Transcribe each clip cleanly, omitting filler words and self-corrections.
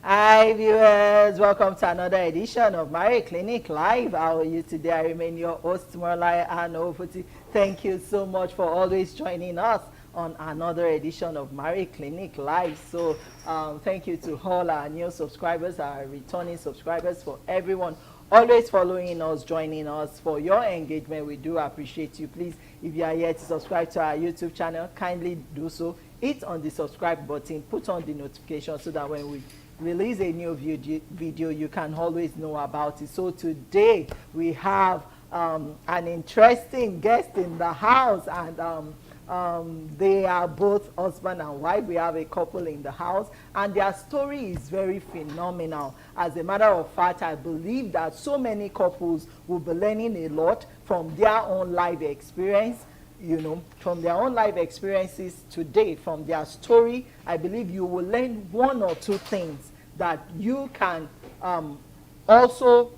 Hi viewers, welcome to another edition of Marriage Clinic Live. How are you today? I remain your host, Morlai Anofuti. Thank you so much for always joining us on another edition of Marriage Clinic Live. Thank you to all our new subscribers, our returning subscribers, for everyone always following us, joining us, for your engagement. We do appreciate you. Please, if you are yet to subscribe to our YouTube channel, kindly do so. Hit on the subscribe button, put on the notification so that when we release a new video, you can always know about it. So today we have an interesting guest in the house, and they are both husband and wife. We have a couple in the house, and their story is very phenomenal. As a matter of fact, I believe that so many couples will be learning a lot from their own life experience, from their own life experiences today, from their story. I believe you will learn one or two things that you can also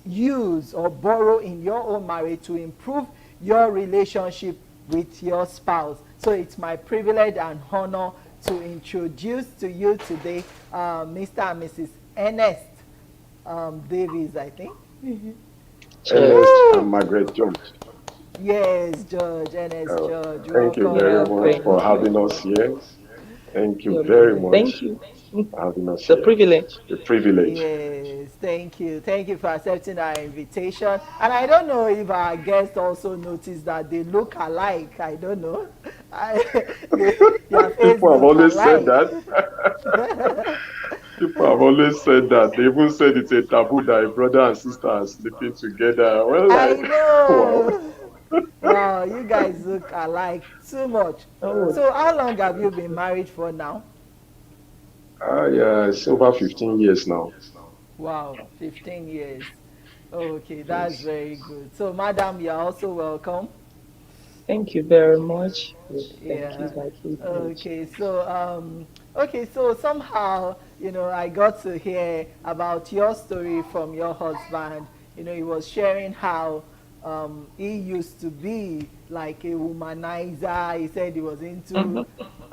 use or borrow in your own marriage to improve your relationship with your spouse. So it's my privilege and honor to introduce to you today Mr. and Mrs. Ernest Davies, I think. Ernest and Margaret Jones. Yes, George, Ernest Uh, George, Thank you welcome. very much Thank for you. having us here. Thank you You're very welcome. much Thank you. for having us It's a here. privilege. A privilege. Yes, thank you. Thank you for accepting our invitation. And I don't know if our guests also noticed that they look alike. I don't know. I, your face People have look always said alike. that. People have always said that. They even said it's a taboo that a brother and sister are sleeping together. Well, I like, wow. know. Wow, you guys look alike too much. Oh, So how long have you been married for now? Yeah, it's over 15 years now. Wow, 15 years. Okay, that's Yes. very good. So madam, you're also welcome. thank you very much. Yes, thank you. Yeah. It's my privilege. Okay, so somehow, I got to hear about your story from your husband. He was sharing how he used to be like a womanizer. He said he was into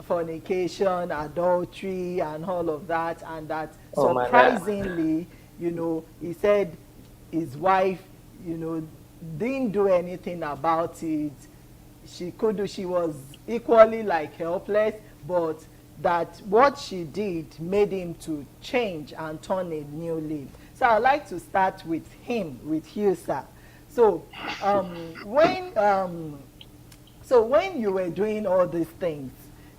fornication, adultery, and all of that, and that Oh my God. surprisingly, he said his wife, didn't do anything about it. She was equally like helpless, but that what she did made him to change and turn a new leaf. So I'd like to start with him, with you, sir. So um, when when you were doing all these things,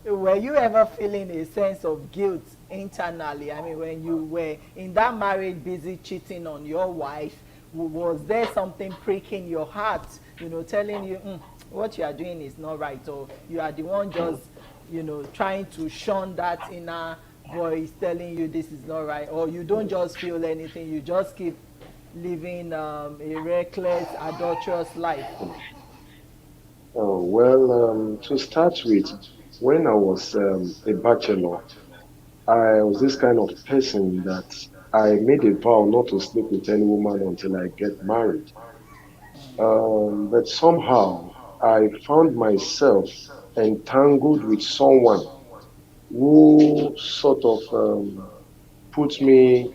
were you ever feeling a sense of guilt internally? I mean, when you were in that marriage busy cheating on your wife, was there something pricking your heart, telling you, what you are doing is not right, or you are the one just, trying to shun that inner voice telling you this is not right, or you don't just feel anything, you just keep living a reckless, adulterous life? Oh, well, to start with, when I was a bachelor, I was this kind of person that I made a vow not to sleep with any woman until I get married. But somehow I found myself entangled with someone who sort of put me,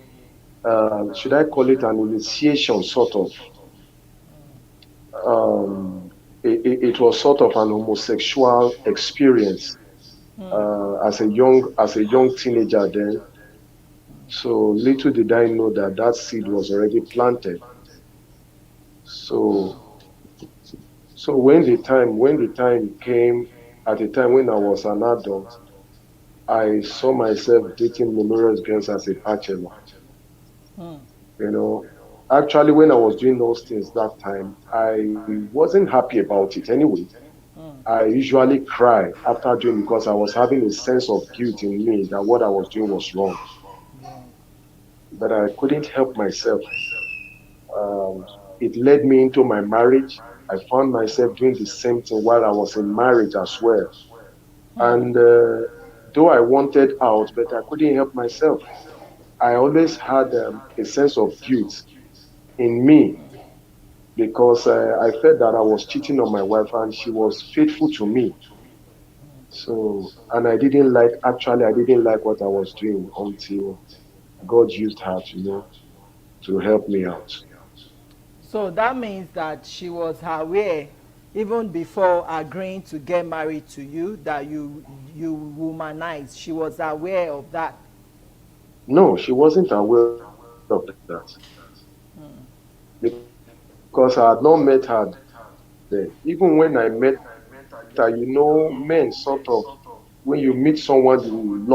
should I call it an initiation, sort of. Um, it was sort of an homosexual experience as a young teenager then. So little did I know that that seed was already planted. So so when the time came, at the time when I was an adult, I saw myself dating numerous girls as a bachelor. You know, actually, when I was doing those things that time, I wasn't happy about it anyway. I usually cry after doing because I was having a sense of guilt in me that what I was doing was wrong, but I couldn't help myself. Um, it led me into my marriage. I found myself doing the same thing while I was in marriage as well. And though I wanted out, but I couldn't help myself. I always had a sense of guilt in me because I felt that I was cheating on my wife and she was faithful to me. So, and I didn't like, actually, I didn't like what I was doing until God used her to to help me out. So that means that she was aware even before agreeing to get married to you that you womanize. She was aware of that. No, she wasn't aware of that because I had not met her then. Even when I met her, men sort of, when you meet someone you love that you want to get married to,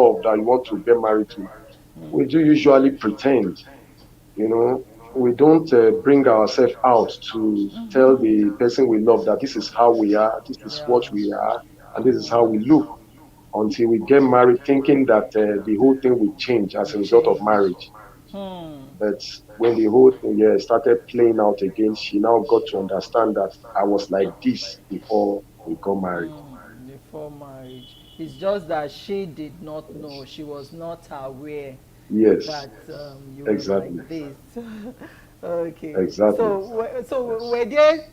we do usually pretend, we don't bring ourselves out to tell the person we love that this is how we are, this is what Yeah. we are, and this is how we look until we get married, thinking that the whole thing will change as a result of Change. marriage. Hmm. But when the whole thing started playing out again, she now got to understand that I was like this before we got married. Before marriage. It's just that she did not know. Yes, She was not aware yes, that you were exactly, like this. Okay. exactly. So Yes.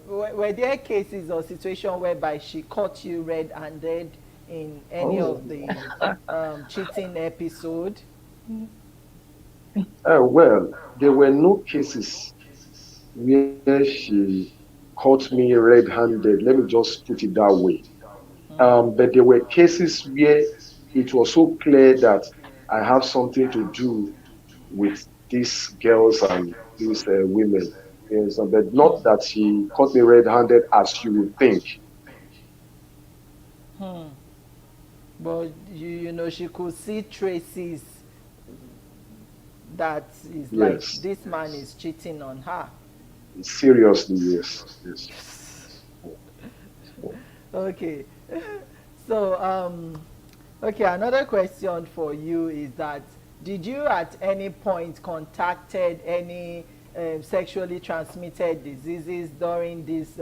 were there cases or situation whereby she caught you red-handed in any of Oh, the cheating episode? well, there were no cases where she caught me red-handed. Let me just put it that way. But there were cases where it was so clear that I have something to do with these girls and these women. Yes, but not that she caught me red-handed as you would think. Hmm. But you know she could see traces that is like Yes, this man is cheating on her. seriously, yes, yes. Okay. So okay, another question for you is that did you at any point contacted any sexually transmitted diseases during this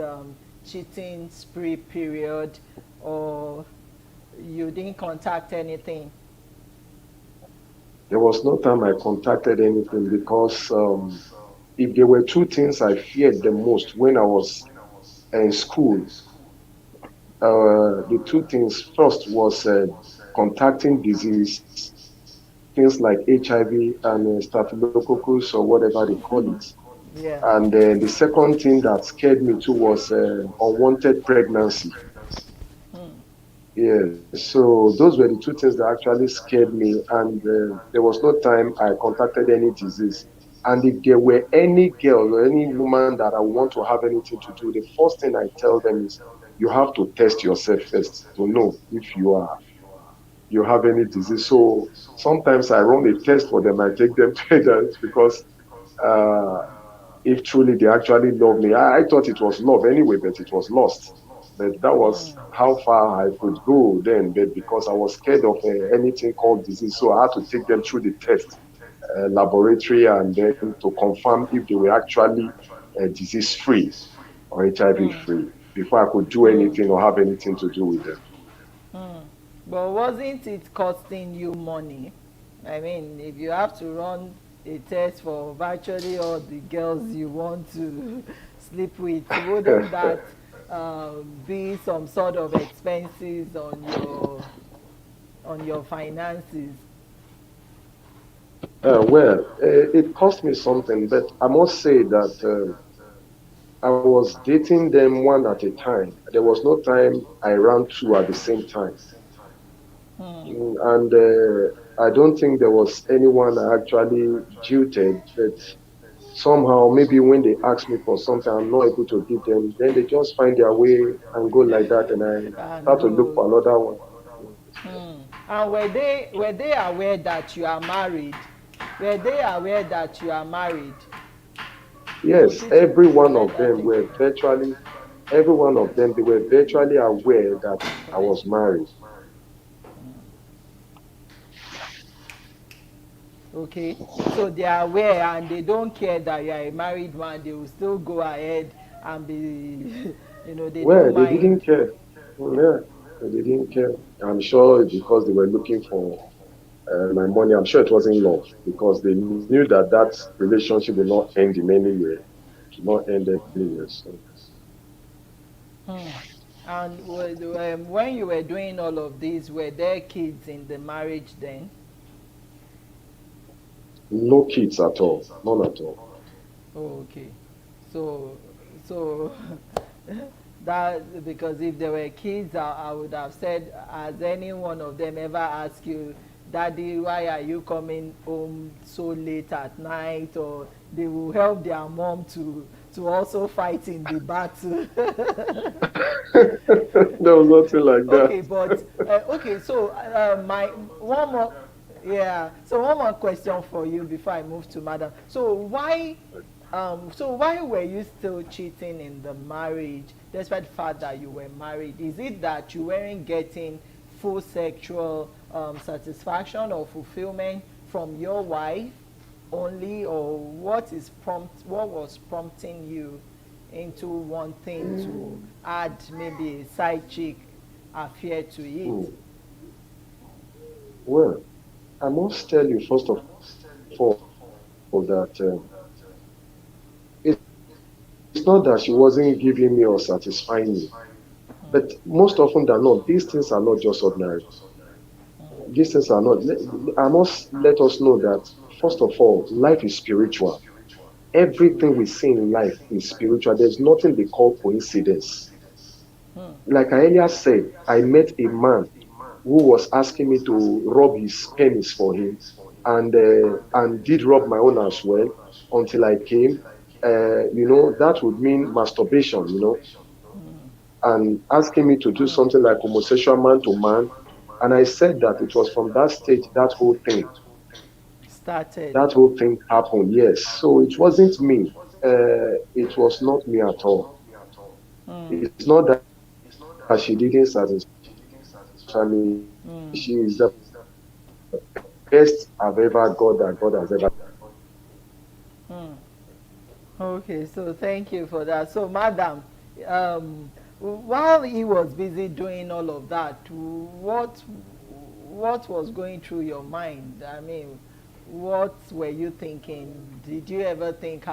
cheating spree period, or you didn't contact anything? There was no time I contacted anything because if there were two things I feared the most when I was in school, the two things first was contacting disease, things like HIV and staphylococcus or whatever they call it. Yeah. And the second thing that scared me too was unwanted pregnancy. Yeah, so those were the two things that actually scared me, and there was no time I contacted any disease. And if there were any girl or any woman that I want to have anything to do, the first thing I tell them is you have to test yourself first to know if you have any disease. So sometimes I run a test for them. I take them to that because uh, if truly they actually love me. I thought it was love anyway, but it was lost. But that was how far I could go then. But because I was scared of anything called disease, so I had to take them through the test, laboratory, and then to confirm if they were actually disease free or HIV free before I could do anything or have anything to do with them. But wasn't it costing you money? I mean, if you have to run a test for virtually all the girls you want to sleep with, wouldn't that be some sort of expenses on your finances? It cost me something, but I must say that I was dating them one at a time. There was no time I ran two at the same time. And I don't think there was anyone I actually jilted, but somehow, maybe when they ask me for something, I'm not able to give them, then they just find their way and go like that, and I And start to look go. for another one. And were they aware that you are married? Were they aware that you are married? Yes, Notice every one said of that them were again. virtually, every one of them, they were virtually aware that I was married. Okay, so they are aware and they don't care that you are a married man. They will still go ahead and be, they don't Well, they mind. didn't care. Yeah, they didn't care. I'm sure it's because they were looking for my money. I'm sure it wasn't love because they knew that that relationship would not end in anywhere. It would not end anywhere. So And when you were doing all of these, were there kids in the marriage then? No kids at all. None at all. Oh, okay. So, so that because if there were kids, I would have said, has any one of them ever asked you, Daddy, why are you coming home so late at night? Or they will help their mom to also fight in the battle. There was nothing like that. Okay, but okay, so my one more, yeah. So one more question for you before I move to madam. So why were you still cheating in the marriage, despite the fact that you were married? Is it that you weren't getting full sexual satisfaction or fulfillment from your wife only, or what was prompting you into wanting to add maybe a side chick affair to it? Hmm. Well, I must tell you first of all that it's not that she wasn't giving me or satisfying me, but most often than not, these things are not just ordinary. These things are not. I must let us know that first of all, life is spiritual. Everything we see in life is spiritual. There's nothing they call coincidence. Hmm. Like I earlier said, I met a man who was asking me to rub his penis for him, and did rub my own as well until I came. That would mean masturbation. And asking me to do something like homosexual man to man, and I said that it was from that stage Started. that whole thing happened. Yes, so it wasn't me. It was not me at all. Hmm. It's not that she didn't satisfy me. She is the best I've ever got Hmm. that God has ever given me. Hmm. Okay, so thank you for that. So, madam, while he was busy doing all of that, what was going through your mind? I mean, what were you thinking? Did you ever think,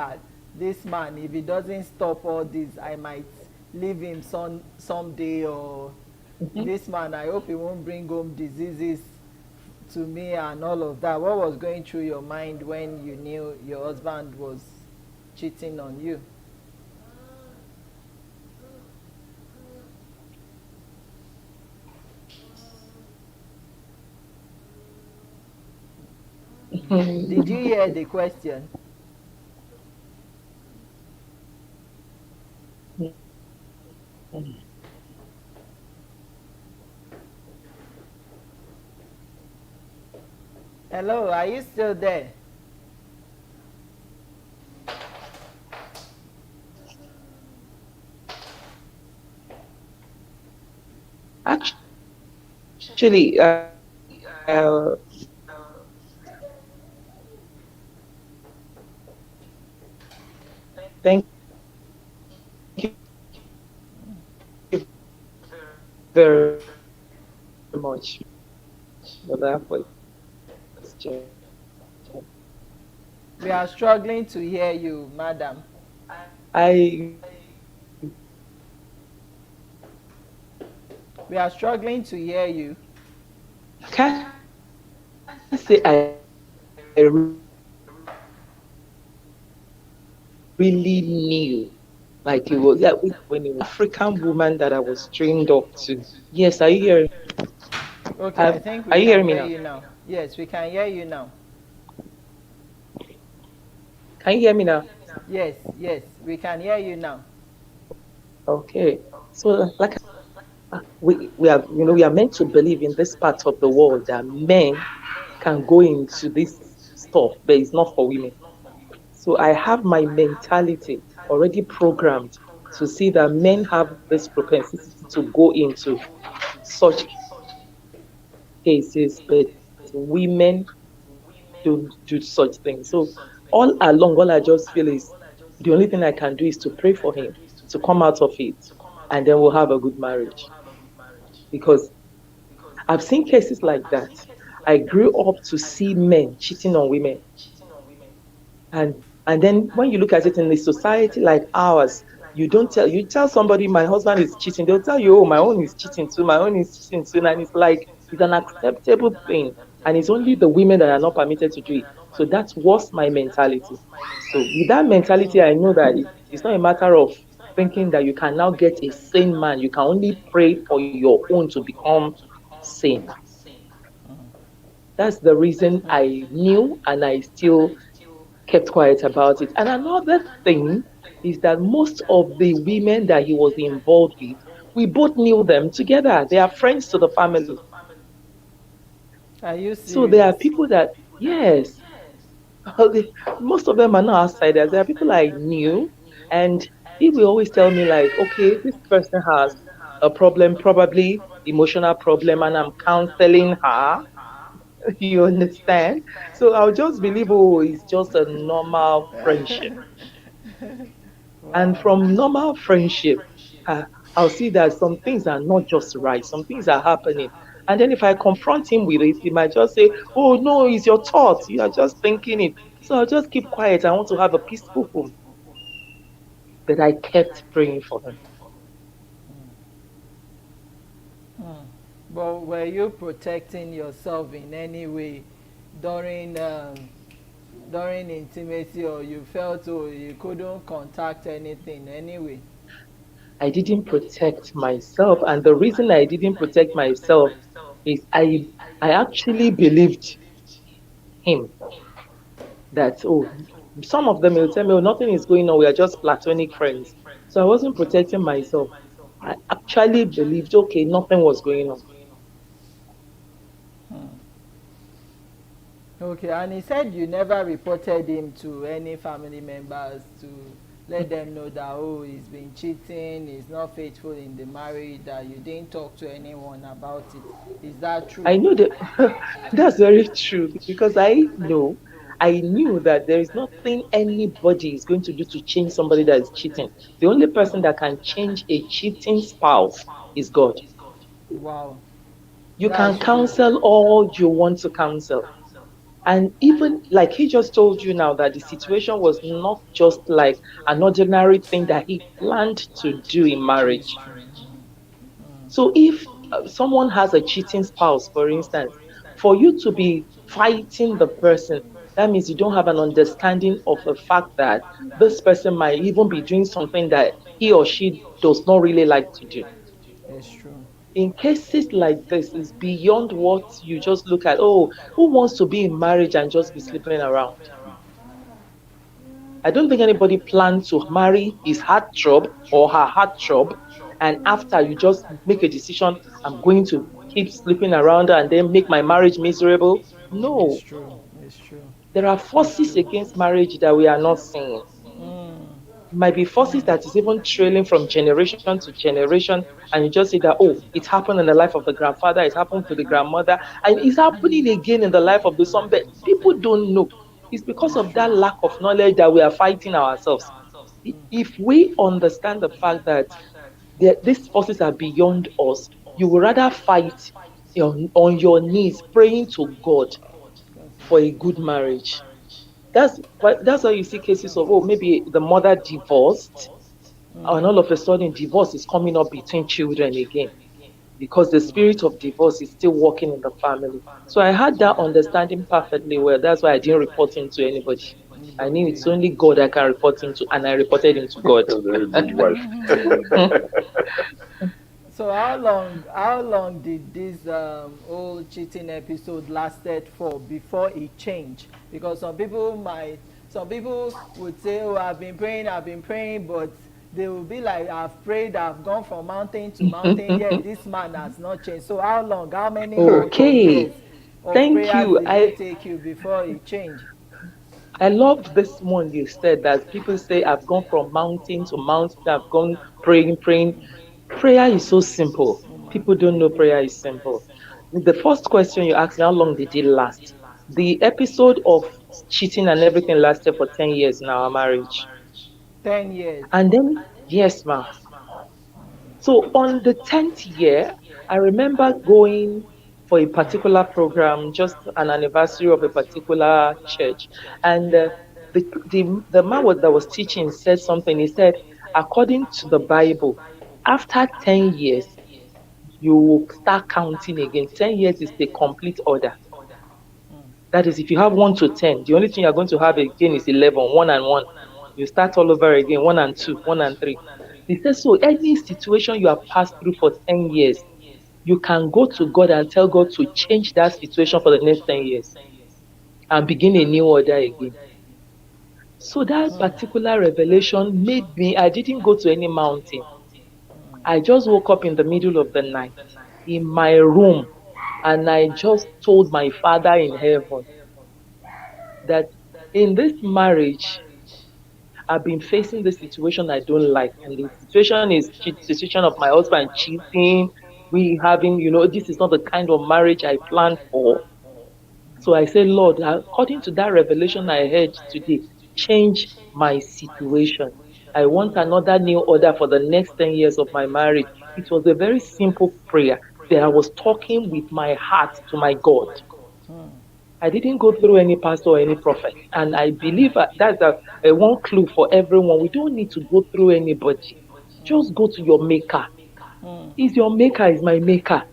this man, if he doesn't stop all this, I might leave him someday, or Mhm. this man, I hope he won't bring home diseases to me and all of that? What was going through your mind when you knew your husband was cheating on you? Did you hear the question? Hello, are you still there? Actually, thank you very much for that question. We are struggling to hear you, madam. I We are struggling to hear you. can't say I really knew, like it was when it was African woman that I was trained up to. Yes, are you hearing? Okay, I think we Are you can hearing me hear now? you now. Yes, we can hear you now. Can you hear me now? Yes, yes, we can hear you now. Okay. So, like we are, we are meant to believe in this part of the world that men can go into this stuff, but it's not for women. So I have my mentality already programmed to see that men have this propensity to go into such cases, but women don't do such things. So all along, all I just feel is the only thing I can do is to pray for him to come out of it, and then we'll have a good marriage. Because I've seen cases like that. I grew up to see men cheating on women. And then when you look at it in a society like ours, you tell somebody my husband is cheating, they'll tell you, oh, my own is cheating too, my own is cheating too. And it's like it's an acceptable thing. And it's only the women that are not permitted to do it. So that was my mentality. So with that mentality, I know that it's not a matter of thinking that you can now get a sane man. You can only pray for your own to become sane. That's the reason I knew and I still kept quiet about it. And another thing is that most of the women that he was involved with, we both knew them together. They are friends to the family. Are you So there are serious? people that, yes, most of them are not outsiders. There are people I knew, and he will always tell me, like, okay, this person has a problem, probably emotional problem, and I'm counseling her. You understand? So I'll just believe, oh, it's just a normal friendship. And Wow. from normal friendship, uh, I'll see that some things are not just right, some things are happening. And then if I confront him with it, he might just say, oh, no, it's your thoughts. You are just thinking it. So I'll just keep quiet. I want to have a peaceful home. But I kept praying for him. But were you protecting yourself in any way during during intimacy, or you felt oh you couldn't contact anything anyway? I didn't protect myself. And the reason I didn't protect myself is I actually believed him that, oh, some of them will tell me, oh, nothing is going on. We are just platonic friends. So I wasn't protecting myself. I actually believed, okay, nothing was going on. Okay, and he said you never reported him to any family members to let them know that oh he's been cheating, he's not faithful in the marriage, that you didn't talk to anyone about it. Is that true? I know that that's very true because I knew that there is nothing anybody is going to do to change somebody that is cheating. The only person that can change a cheating spouse is God. Wow, You can that's true. counsel all you want to counsel. And even like he just told you now that the situation was not just like an ordinary thing that he planned to do in It's marriage. true. So if someone has a cheating spouse, for instance, for you to be fighting the person, that means you don't have an understanding of the fact that this person might even be doing something that he or she does not really like to do. It's true. In cases like this, it's beyond what you just look at. Oh, who wants to be in marriage and just be sleeping around? I don't think anybody plans to marry his heart job or her heart job. And after you just make a decision, I'm going to keep sleeping around and then make my marriage miserable. It's No, true. It's true. there are It's forces true. against marriage that we are not seeing. Mm, It might be forces that is even trailing from generation to generation, and you just say that, oh, it happened in the life of the grandfather, it happened to the grandmother, and it's happening again in the life of the son, but people don't know. It's because it's of true. that lack of knowledge that we are fighting ourselves. If we understand the fact that these forces are beyond us, you would rather fight on your knees, praying to God for a good marriage. That's why you see cases of, oh, maybe the mother divorced, and all of a sudden divorce is coming up between children again because the spirit of divorce is still working in the family. So I had that understanding perfectly well. That's why I didn't report him to anybody. I knew Anybody. it's only God I can report him to, and I reported him to God. A very good wife. So how long did this whole cheating episode lasted for before it changed? Because some people would say, oh, I've been praying, but they will be like, I've prayed, I've gone from mountain to mountain, yet this man has not changed. So how long, how many months or Okay, years of thank prayers you. did it take you before it changed? I loved this one you said that people say I've gone from mountain to mountain, I've gone praying, praying. Prayer is so simple. People don't know prayer is simple. The first question you asked me, how long did it last? The episode of cheating and everything lasted for 10 years in our marriage. 10 years. And then, yes, ma'am. So on the 10th year, I remember going for a particular program, just an anniversary of a particular church. And the man that was teaching said something. He said, according to the Bible, after 10 years, you will start counting again. 10 years is the complete order. That is, if you have 1 to 10, the only thing you're going to have again is 11, 1 and 1. You start all over again, 1 and 2, 1 and 3. He says, so any situation you have passed through for 10 years, you can go to God and tell God to change that situation for the next 10 years and begin a new order again. So that particular revelation made me, I didn't go to any mountain. I just woke up in the middle of the night in my room and I just told my Father in heaven that in this marriage, I've been facing the situation I don't like. And the situation is situation of my husband cheating. We having, this is not the kind of marriage I planned for. So I say, Lord, according to that revelation I heard today, change my situation. I want another new order for the next 10 years of my marriage. It was a very simple prayer that I was talking with my heart to my God. I didn't go through any pastor or any prophet. And I believe that's a one clue for everyone. We don't need to go through anybody. Just go to your maker. Is your maker is my maker.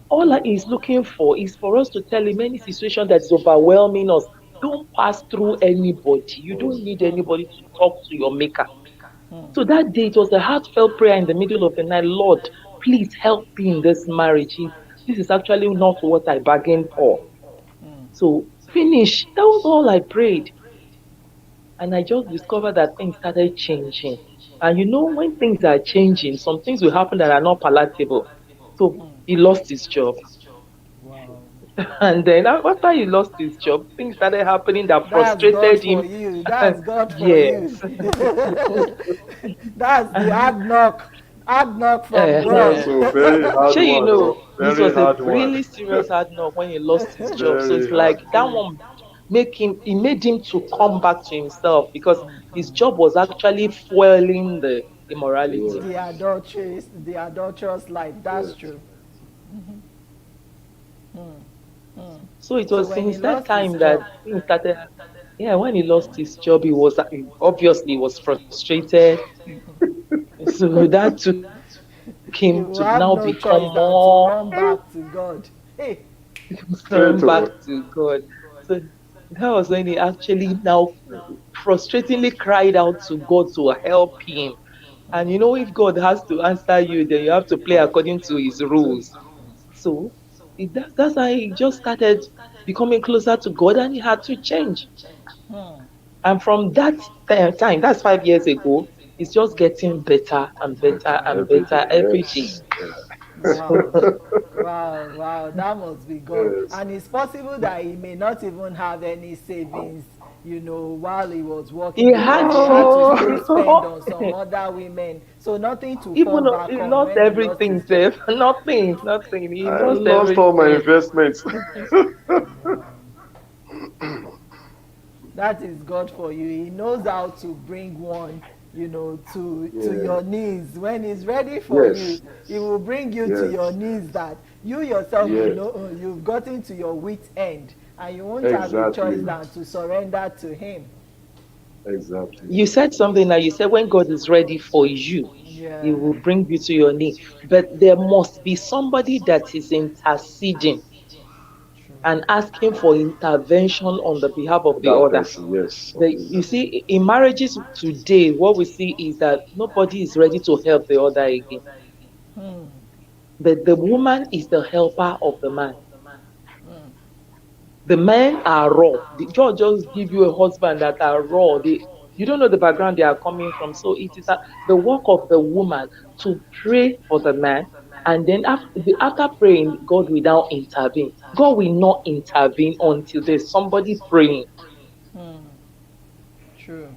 All he's looking for is for us to tell him any situation that is overwhelming us. Don't pass through anybody. You don't need anybody to talk to your maker. So that day it was a heartfelt prayer in the middle of the night. Lord, please help me in this marriage. This is actually not what I bargained for. So finish. That was all I prayed. And I just discovered that things started changing. And when things are changing, some things will happen that are not palatable. So he lost his job. Wow. And then after he lost his job, things started happening that That's God frustrated for him. you. That's God for you. Yes. That's the hard knock. Hard knock from Yes, God. uh so very hard Sure, one, oh, this very was a hard one, really serious hard knock when he lost his job. So it's very hard like that one. one made him to come back to himself because his job was actually fueling the immorality. Yeah, The adulterous life. That's yes. true. So it So was when he since that lost his time that job, things started. Yeah, when he lost his job, he was frustrated. So that took him to now he become will have no more choice than to run back to God. Hey. turn Straight back to to God. So that was when he actually now frustratingly cried out to God to help him. And if God has to answer you, then you have to play according to his rules. So that's how he just started becoming closer to God and he had to change. And from that time, that's 5 years ago, it's just getting better and better and every better day. every day. Yes, Wow. Wow, wow, that must be God. yes. And it's possible that he may not even have any savings, while he was working He because had he had to No. still spend on some other women. So nothing to fall even though back he on lost when he lost everything, his job. Seth. Nothing, nothing. He I lost lost all my everything. investments. That is God for you. He knows how to bring one, to Yeah. your knees. When he's ready for you, Yes. he will bring you to your Yes. knees that you yourself will Yes. know you've gotten to your wit's end and you won't have a choice Exactly. than to surrender to him. Exactly. You said something now. You said when God is ready for you, He Yeah. will bring you to your knee. But there must be somebody that is interceding True. and asking for intervention on the behalf of the That other. person, yes. You see, in marriages today, what we see is that nobody is ready to help the other again. But the woman is the helper of the man. The men are raw. God just give you a husband that are raw. You don't know the background they are coming from. So it is the work of the woman to pray for the man. And then after praying, God will now intervene. God will not intervene until there's somebody praying. True.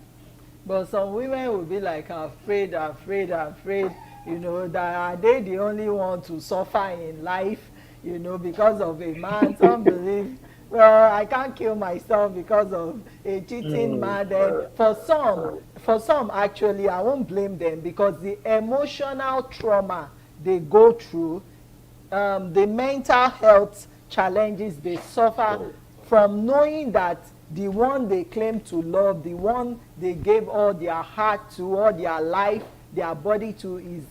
But some women will be like afraid, afraid, afraid, that are they the only one to suffer in life, because of a man. Some believe, well, I can't kill myself because of a cheating Mm. man. Then for some actually, I won't blame them because the emotional trauma they go through, the mental health challenges they suffer from knowing that the one they claim to love, the one they gave all their heart to, all their life, their body to, is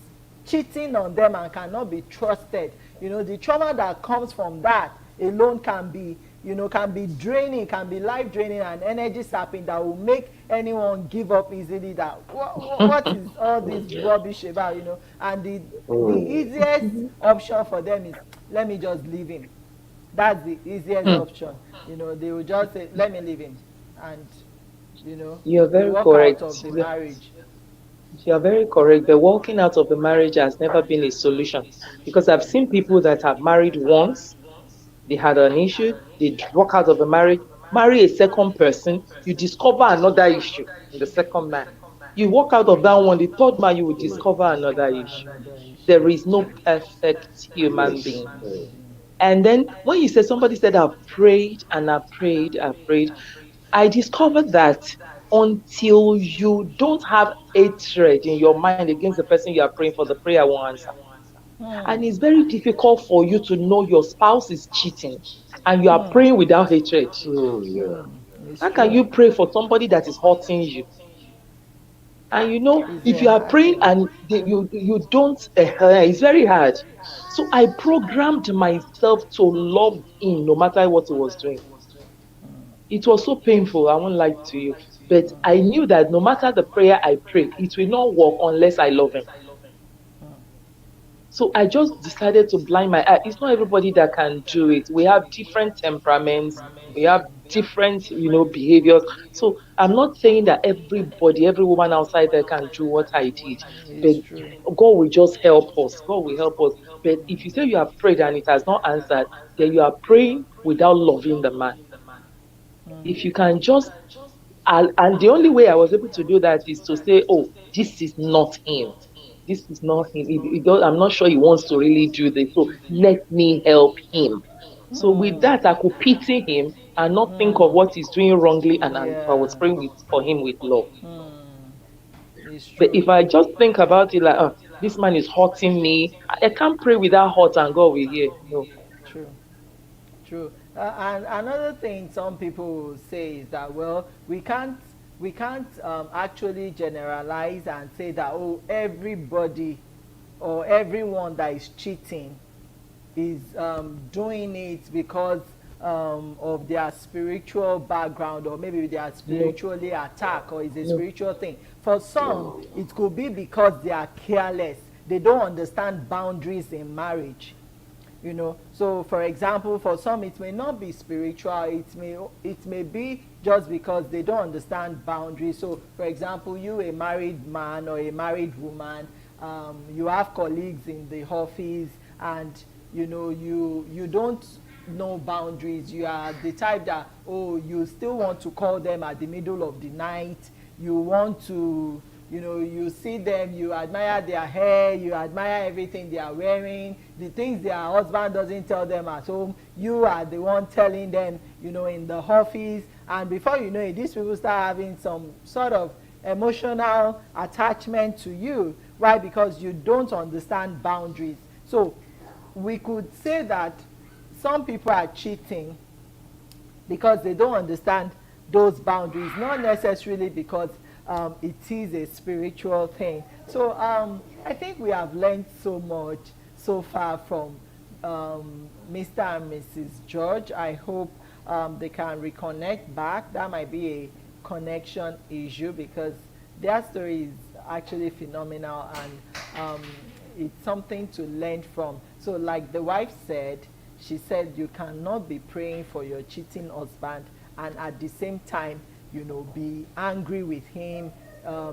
cheating on them and cannot be trusted. The trauma that comes from that alone can be can be draining, can be life draining and energy sapping, that will make anyone give up easily. That what is all this Yeah. rubbish about, and the Mm. easiest option for them is, let me just leave him. That's the easiest Hmm. option. They will just say, let me leave him, and You're they very walk out correct. of the marriage. You're very correct. The walking out of the marriage has never been a solution because I've seen people that have married once, they had an issue, they walk out of the marriage, marry a second person, you discover another issue in the second man. You walk out of that one, the third man, you will discover another issue. Another issue. There is no perfect human Yes. being. And then when you said somebody said, I've prayed and I've prayed, I discovered that until you don't have hatred in your mind against the person you are praying for, the prayer won't answer. Hmm. And it's very difficult for you to know your spouse is cheating and you are Hmm. praying without hatred. Yeah. Hmm. It's How can true. you pray for somebody that is hurting you? And It's if a you are hard praying thing. and you don't, it's very hard. So I programmed myself to love him no matter what he was doing. It was so painful, I won't lie to you. But I knew that no matter the prayer I pray, it will not work unless I love him. So I just decided to blind my eye. It's not everybody that can do it. We have different temperaments. We It's have true. different, behaviors. So I'm not saying that everybody, every woman outside there can do what I did, but It's true. God will just help us. God will help us. But if you say you have prayed and it has not answered, then you are praying without loving the man. If you can just and the only way I was able to do that is to say, oh, this is not him. This is not him. I'm not sure he wants to really do this. So let me help him. So with Hmm. that, I could pity him and not think of what he's doing wrongly. And I was Yeah. praying for him with love. Hmm. It's But true. if I just think about it like, oh, this man is hurting me, I can't pray without hurt and God will hear. No. True. True. And another thing some people will say is that, well, we can't actually generalize and say that, oh, everybody or everyone that is cheating is doing it because of their spiritual background, or maybe they are No. spiritually attacked, or it's a No. spiritual thing. For some, No. it could be because they are careless. They don't understand boundaries in marriage. So for example, for some it may not be spiritual, it may be just because they don't understand boundaries. So for example, you, a married man or a married woman, you have colleagues in the office, and you don't know boundaries. You are the type that, oh, you still want to call them at the middle of the night. You want to, you see them, you admire their hair, you admire everything they are wearing, the things their husband doesn't tell them at home, you are the one telling them, in the office. And before you know it, these people start having some sort of emotional attachment to you. Why? Because you don't understand boundaries. So we could say that some people are cheating because they don't understand those boundaries, not necessarily because it is a spiritual thing. So I think we have learned so much so far from Mr. and Mrs. George. I hope they can reconnect back. That might be a connection issue, because their story is actually phenomenal, and it's something to learn from. So like the wife said, she said you cannot be praying for your cheating husband and at the same time, be angry with him,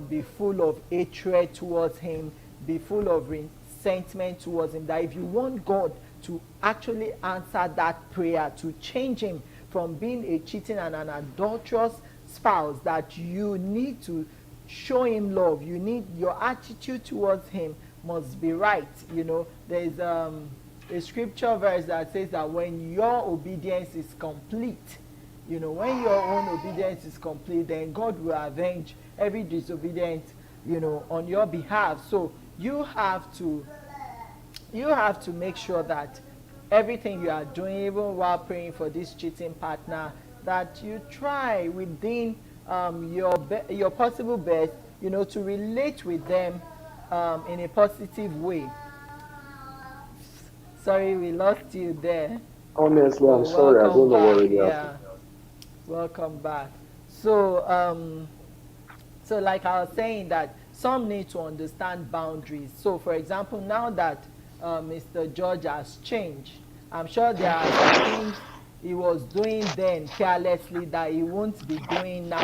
be full of hatred towards him, be full of resentment towards him. That if you want God to actually answer that prayer, to change him from being a cheating and an adulterous spouse, that you need to show him love. You need, your attitude towards him must be right. There's a scripture verse that says that when your obedience is complete, when your own obedience is complete, then God will avenge every disobedience, on your behalf. So you have to make sure that everything you are doing, even while praying for this cheating partner, that you try within your possible best, to relate with them in a positive way. Sorry, we lost you there. Honestly, I'm Oh, sorry. I welcome don't know what back. really happened. Yeah, welcome back. So, so like I was saying that some need to understand boundaries. So, for example, now that Mr. George has changed, I'm sure there are some things he was doing then carelessly that he won't be doing now.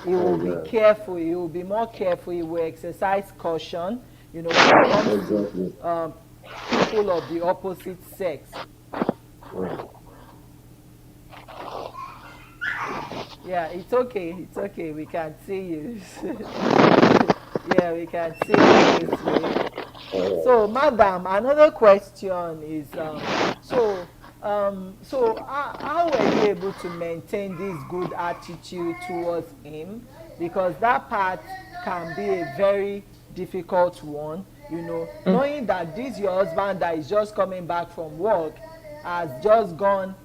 He will be Amen. careful. He will be more careful. He will exercise caution. When it comes to Exactly. um, people of the opposite sex. Mm. Yeah, it's okay. It's okay. We can see you. Yeah, we can see you this way. All So, madam, another question is so how were you able to maintain this good attitude towards him? Because that part can be a very difficult one, knowing that this your husband that is just coming back from work has just gone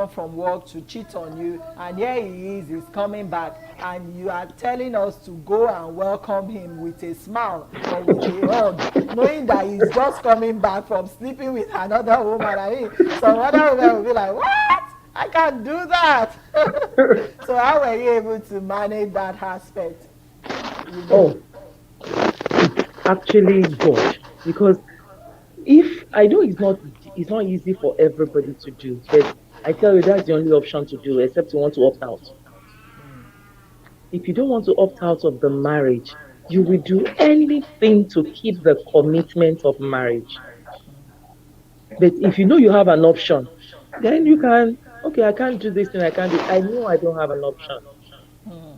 from work to cheat on you, and here he is, he's coming back, and you are telling us to go and welcome him with a smile or with a hug, knowing that he's just coming back from sleeping with another woman. I mean, some other women will be like, what? I can't do that. Mm. So how were you able to manage that aspect? You know. Oh, it's actually God. Because if I know it's not easy for everybody to do, but I tell you that's the only option to do, except you want to opt out. If you don't want to opt out of the marriage, you will do anything to keep the commitment of marriage. But if you know you have an option, then you can, okay, I can't do this thing, I can't do, I know I don't have an option.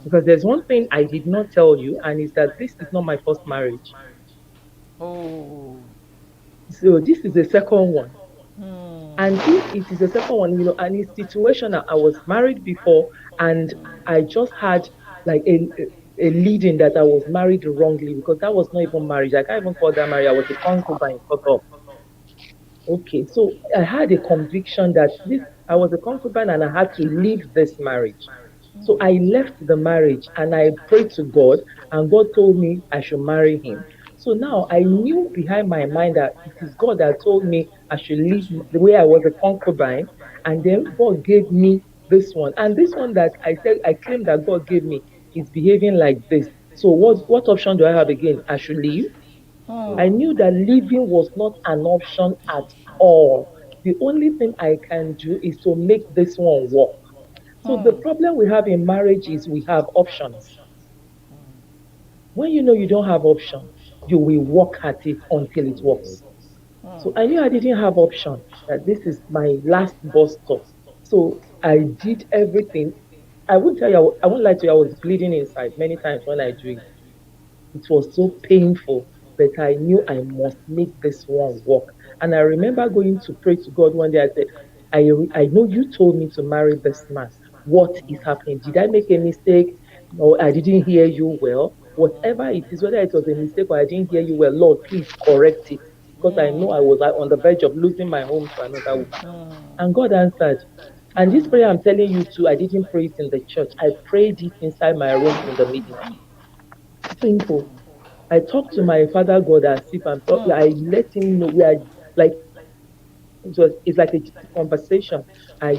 Because there's one thing I did not tell you, and is that this is not my first marriage. Oh. So this is the second one. Hmm. And if it is a second one, and it's situational, I was married before and I just had like a leading that I was married wrongly because that was not even marriage. I can't even call that marriage. I was a concubine, sort of. Okay, so I had a conviction that this I was a concubine and I had to leave this marriage. So I left the marriage and I prayed to God, and God told me I should marry him. So now I knew behind my mind that it is God that told me I should leave the way I was a concubine, and then God gave me this one. And this one that I said I claim that God gave me is behaving like this. So what option do I have again? I should leave. I Hmm. knew that leaving was not an option at all. The only thing I can do is to make this one work. So the Hmm. problem we have in marriage is we have options. When you know you don't have option, you will work at it until it right. works. So I knew I didn't have option, that this is my last bus stop. So I did everything. I won't tell you, I won't lie to you, I was bleeding inside many times when I do it. It was so painful, but I knew I must make this one work. And I remember going to pray to God one day. I said, I know you told me to marry this man. What is happening? Did I make a mistake? No, I didn't hear you well. Whatever it is, whether it was a mistake or I didn't hear you well, Lord, please correct it. Because I know I was on the verge of losing my home to another woman. And God answered. And this prayer I'm telling you too, I didn't pray it in the church. I prayed it inside my room in the midnight. Simple. I talk to my father God as if I let him know we are like it's like a conversation. You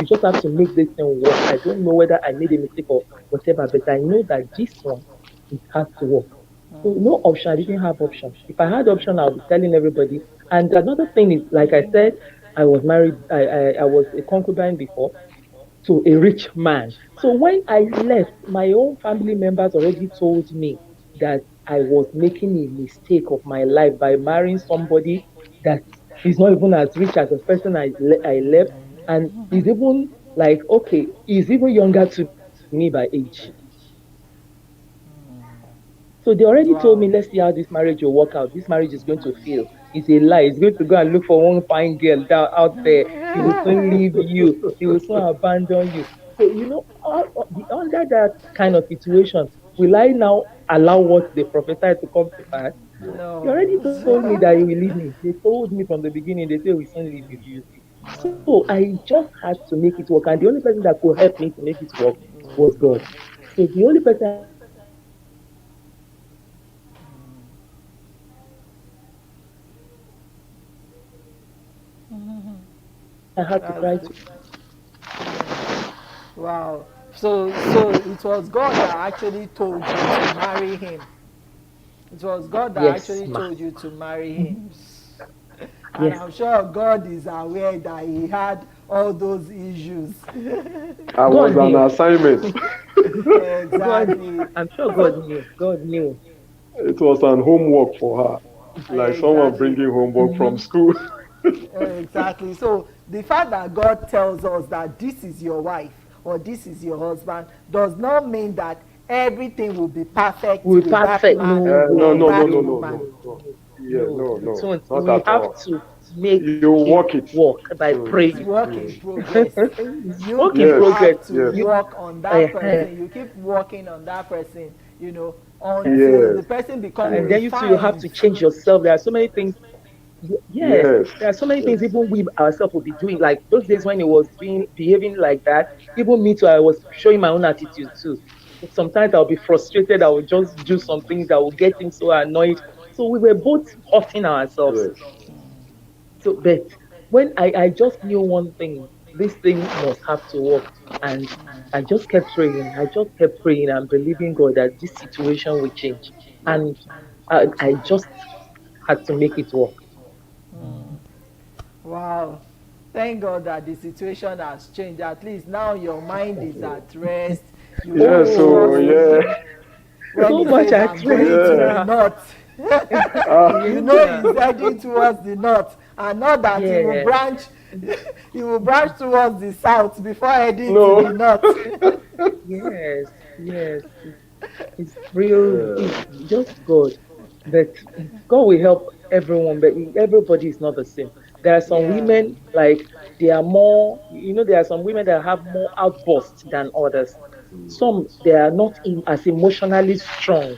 just have to make this thing work. I don't know whether I made a mistake or whatever, but I know that this one, it has to work. So no option. I didn't have option. If I had option, I'll be telling everybody. And another thing is, like I said, I was married. I was a concubine before to a rich man. So when I left, my own family members already told me that I was making a mistake of my life by marrying somebody that is not even as rich as the person I left. And he's even like, okay, he's even younger to me by age. So they already told me, Wow. let's see how this marriage will work out. This marriage is going to fail. It's a lie. He's going to go and look for one fine girl down out there. He will soon leave you. He will soon abandon you. So under that kind of situation, will I now allow what they prophesied to come to pass? They No. already told me that he will leave me. They told me from the beginning. They say we soon leave you. So I just had to make it work, and the only person that could help me to make it work was God. So the only person I had to call was God. And I told him, God, this is my last bus stop. So I had to That's cry the, to. yeah. Wow. So it was God that actually told you to marry him. It was God that Yes, actually ma. told you to marry Mhm. him. And Yes, I'm sure God is aware that he had all those issues. I was God an knew. assignment. God, Exactly. I'm sure God So knew. God knew. It was an homework for her, like someone exactly. bringing homework from Hmm. school. Exactly. So the fact that God tells us that this is your wife or this is your husband does not mean that everything will be perfect We with that perfect. man No, No, or no, no, no, that no, no, no, woman. no, no, no. no, Yeah, no. no, It no, won't. not We at have all. to make You it walk it. work by Mm, It's praying. work in mm. progress. It's You work in keep Yes, progress. have to yes, You, work on that uh, person. You keep working on that person, until yes, the person become and yes, then you too, you have refined. to change yourself. There are so many things. Yes, yes, there are so many yes, things even we ourselves will be doing. Like those days when he was being behaving like that, even me too, I was showing my own attitude too. Sometimes I'll be frustrated, I will just do some things that will get him so annoyed. So we were both hurting ourselves. yes. So but when I just knew one thing, this thing must have to work. And I just kept praying. I just kept praying and believing God that this situation will change. And I just had to make it work. Wow. Thank God that the situation has changed. At least now your mind is at rest. You Yeah, can so trust yeah, Oh, him when so he much says, at I'm rest going to yeah. the now. north. Ah, You know Yeah. he's heading towards the north, and not that he will Yeah. branch he will branch towards the south before heading to no. the north. Yes. Yes. It's real. Yeah, It's just God. But God will help everyone, but everybody is not the same. There are some Yeah. women, like, they are more, there are some women that have more outbursts than others. Some, they are not as emotionally strong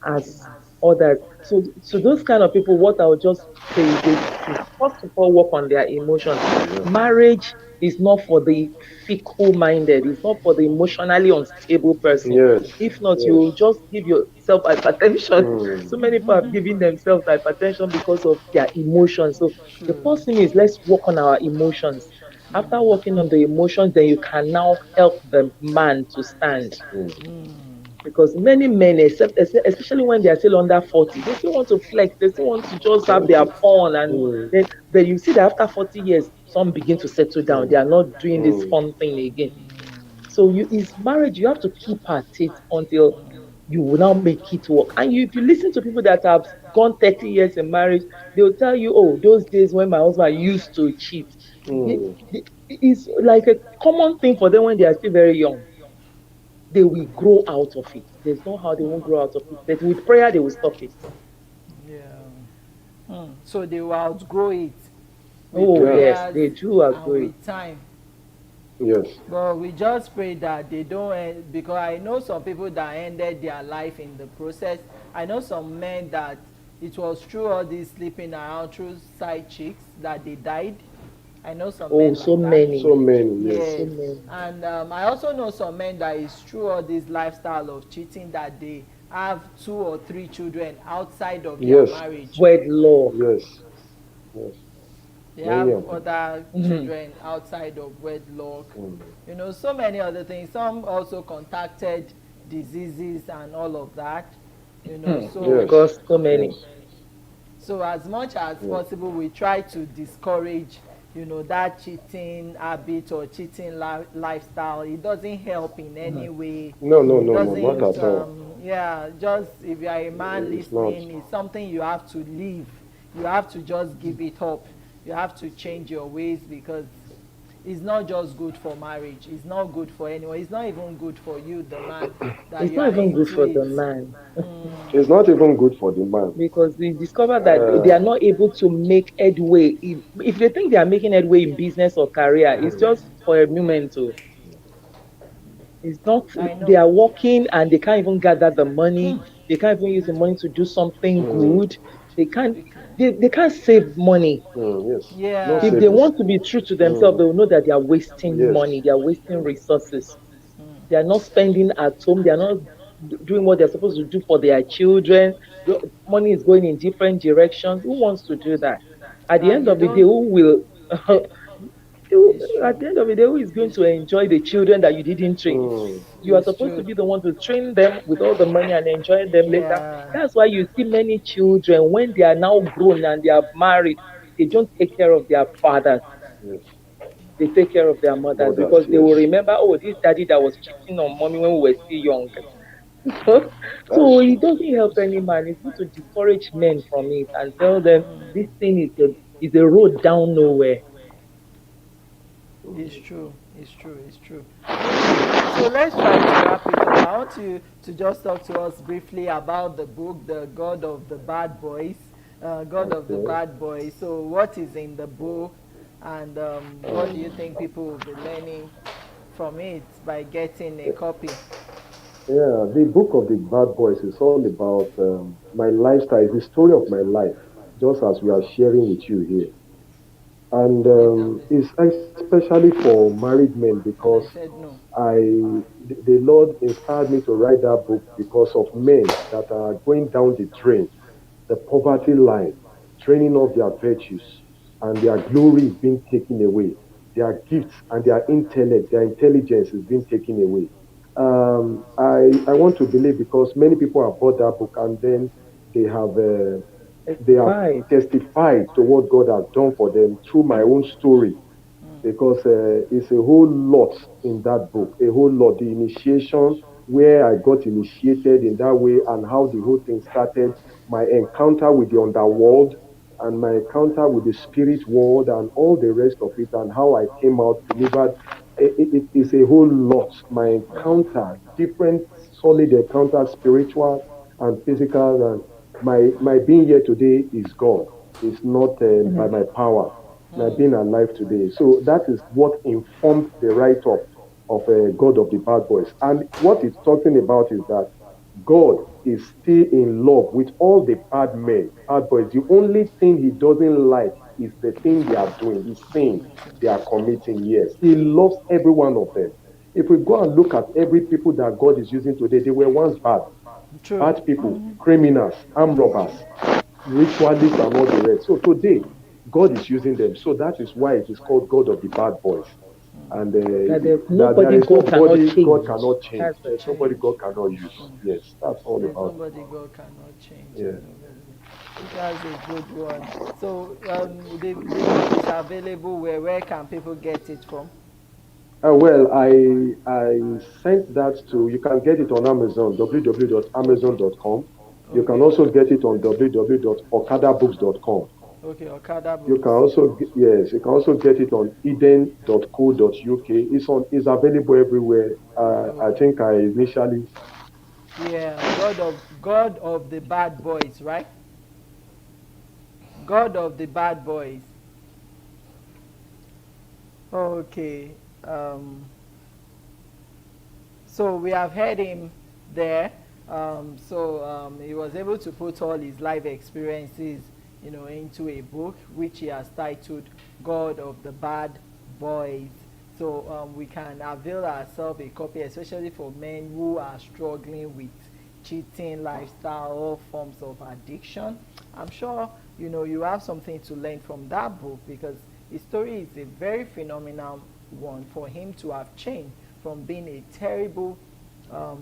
as others. So those kind of people, what I would just say is they should first of all work on their emotions. yeah. Marriage is not for the fickle minded, it's not for the emotionally unstable person. Yes, If not, you yes. will just give yourself hypertension. So Mm, many people have given themselves hypertension because of their emotions. So the True. first thing is, let's work on our emotions. After working on the emotions, then you can now help the man to stand, mm, because many men, especially when they are still under 40, they still want to flex, they still want to just have their fun. And mm, then but you see that after 40 years, some begin to settle down. They mm, are not doing this mm, fun thing again. So is marriage, you have to keep at it until you will now make it work. And if you listen to people that have gone 30 years in marriage, they'll tell you, oh, those days when my husband used to cheat. mm. It's like a common thing for them when they are still very young. They will grow out of it. There's no how they won't grow out of it. But with prayer, they will stop it. Yeah. So they will outgrow it with Oh, Yeah, yes, prayers they do and agree. with time. yes. But we just pray that they don't end, because I know some people that ended their life in the process. I know some men that it was through all this sleeping around, through side chicks, that they died. I know some Oh, men so like that. many, So many, yes. so Yes. many. And I also know some men that is through all this lifestyle of cheating that they have 2 or 3 children outside of their Yes, marriage. Wedlock. yes, yes. They Many have of them. other Mhm. children outside of wedlock. Mm. So many other things. Some also contacted diseases and all of that. Of So Yes, course, so many. yes, as much as yes. possible, we try to discourage, that cheating habit or cheating lifestyle. It doesn't help in any Mhm. way. No, no, It no, no, not doesn't, at all. just if you are a man It's not. listening, it's something you have to leave. You have to just give it up. You have to change your ways, because it's not just good for marriage. It's not good for anyone. It's not even good for you, the man, that It's you not are even good into for it. the man, It's not even good for the man. because we discover that they Uh, are not able to make headway. If they think they are making headway in business or career, it's just for a moment. Oh. It's not, I they know. are working and they can't even gather the money. They can't even use the money to do something mm, good. They can't, they can't save money. yes. No If they Yeah. savings. want to be true to themselves, Mm, they will know that they are wasting yes. money, they are wasting Mm, resources. They are not spending at home, they are not doing what they're supposed to do for their children. The money is going in different directions. Who wants to do that? At the And end you of the day, don't who will? It's true. At the end of the day, who is going to enjoy the children that you didn't train? Mm. You are It's supposed to true. be the one to train them with all the money and enjoy them later. Yeah. That's why you see many children, when they are now grown and they are married, they don't take care of their fathers. Yes. They take care of their mothers Mothers, because they will yes. remember, oh, this daddy that was cheating on mommy when we were still young. That's So it true. doesn't help any man. It's good to discourage men from it and tell them this thing is a road down nowhere. It's true. It's true. It's true. Okay, so let's try to wrap it up. I want you to just talk to us briefly about the book, The God of the Bad Boys. God of the Okay. Bad Boys. So, what is in the book, and what do you Um, think people will be learning from it by getting a copy? yeah, the book of the bad boys is all about my lifestyle, the story of my life, just as we are sharing with you here. And Leave that person. it's especially for married men And because I said no. the Lord inspired me to write that book because of men that are going down the drain, the poverty line, draining off their virtues, and their glory is being taken away. Their gifts and their intellect, their intelligence is being taken away. I want to believe because many people have bought that book and then they have uh, they have Testified. testified to what God has done for them through my own story because it's a whole lot in that book, a whole lot. The initiation, where I got initiated in that way, and how the whole thing started, my encounter with the underworld, and my encounter with the spirit world, and all the rest of it, and how I came out delivered. It is a whole lot. My encounter, different solid encounter, spiritual and physical, and my being here today is God. It's not by Mhm. my power my being alive today. So that is what informed the write up of God of the Bad Boys. And what it's talking about is that God is still in love with all the bad men, bad boys. The only thing he doesn't like is the thing they are doing, the sin they are committing. Yes, he loves every one of them. If we go and look at every people that God is using today, they were once bad, True. bad people, criminals, armed robbers, ritualists, and all the rest. So today, God is using them. So that is why it is called God of the Bad Boys. And That there's that there nobody is God cannot nobody God change. cannot change. That's There the is nobody Change. God cannot use. Yes, that's all There's about it. nobody God cannot change. And Yeah. nobody. That's a good one. So the book is available where can people get it from? Well, I sent that to you can get it on Amazon, Okay. www.amazon.com. You can Okay. also get it on www.okadabooks.com. Okay. Okada You can Books. also yes, you can also get it on eden.co.uk. It's available everywhere. I Okay. think I initially Yeah. God of the Bad Boys, right? God of the Bad Boys. Okay. Um, so we have heard him there. He was able to put all his life experiences, into a book which he has titled "God of the Bad Boys." So we can avail ourselves a copy, especially for men who are struggling with cheating, lifestyle, all forms of addiction. I'm sure you have something to learn from that book because his story is a very phenomenal one for him to have changed from being a terrible um,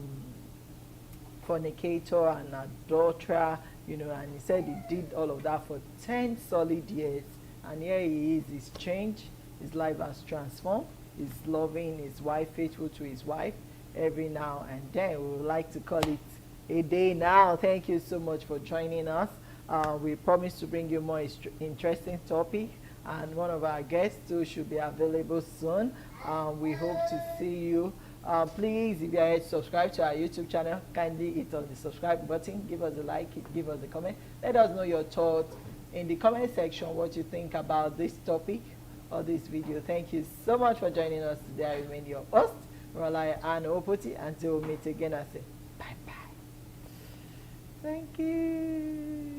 fornicator and adulterer, and he said he did all of that for 10 solid years. And here he is, he's changed, his life has transformed, he's loving his wife, faithful to his wife every now and then. We would like to call it a day now. Thank you so much for joining us. We promise to bring you more interesting topic, and one of our guests too should be available soon. We hope to see you. Please, if you are yet subscribed to our YouTube channel, kindly hit on the subscribe button, give us a like, give us a comment. Let us know your thoughts in the comment section, what you think about this topic or this video. Thank you so much for joining us today. I remain your host, Rolai and Opoti. Until we meet again, I say bye bye. Thank you.